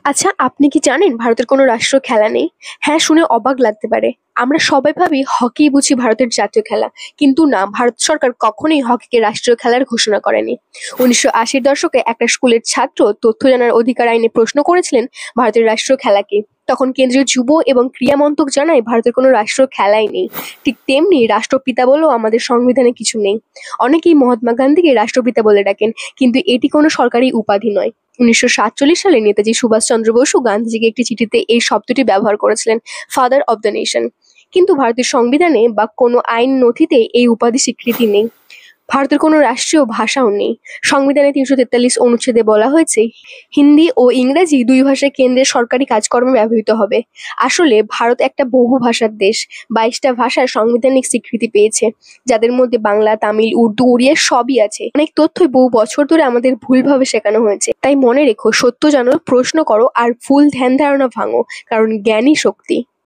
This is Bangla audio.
আচ্ছা, আপনি কি জানেন ভারতের কোনো রাষ্ট্রীয় খেলা নেই? হ্যাঁ, শুনে অবাক লাগতে পারে। আমরা সবাই ভাবি হকি বুঝি ভারতের জাতীয় খেলা। কিন্তু না, ভারত সরকার কখনোই হকিকে রাষ্ট্রীয় খেলার ঘোষণা করেনি। ১৯৮০-র দশকে একটা স্কুলের ছাত্র তথ্য জানার অধিকার আইনে প্রশ্ন করেছিলেন ভারতের রাষ্ট্রীয় খেলা কি? তখন কেন্দ্রীয় যুব এবং ক্রীড়া মন্ত্রক জানায় ভারতের কোনো রাষ্ট্রীয় খেলাই নেই। ঠিক তেমনি রাষ্ট্রপিতা বলেও আমাদের সংবিধানে কিছু নেই। অনেকেই মহাত্মা গান্ধীকে রাষ্ট্রপিতা বলে ডাকেন, কিন্তু এটি কোনো সরকারি উপাধি নয়। ১৯৪৭ সালে নেতাজি সুভাষচন্দ্র বসু গান্ধীজিকে একটি চিঠিতে এই শব্দটি ব্যবহার করেছিলেন, ফাদার অব দ্য নেশন। কিন্তু ভারতের সংবিধানে বা কোনো আইন নথিতে এই উপাধি স্বীকৃতি নেই। ভারতের কোনো রাষ্ট্রীয় ভাষাও নেই। সংবিধানের ৩৪৩ অনুচ্ছেদে বলা হয়েছে, হিন্দি ও ইংরেজি দুই ভাষায় কেন্দ্রের সরকারি কাজকর্মে ব্যবহৃত হবে। আসলে ভারত একটা বহু ভাষার দেশ। ২২টা ভাষার সাংবিধানিক স্বীকৃতি পেয়েছে, যাদের মধ্যে বাংলা, তামিল, উর্দু, ওড়িয়া সবই আছে। অনেক তথ্যই বহু বছর ধরে আমাদের ভুলভাবে শেখানো হয়েছে। তাই মনে রেখো, সত্য জানো, প্রশ্ন করো আর ভুল ধ্যান ধারণা ভাঙো, কারণ জ্ঞানই শক্তি।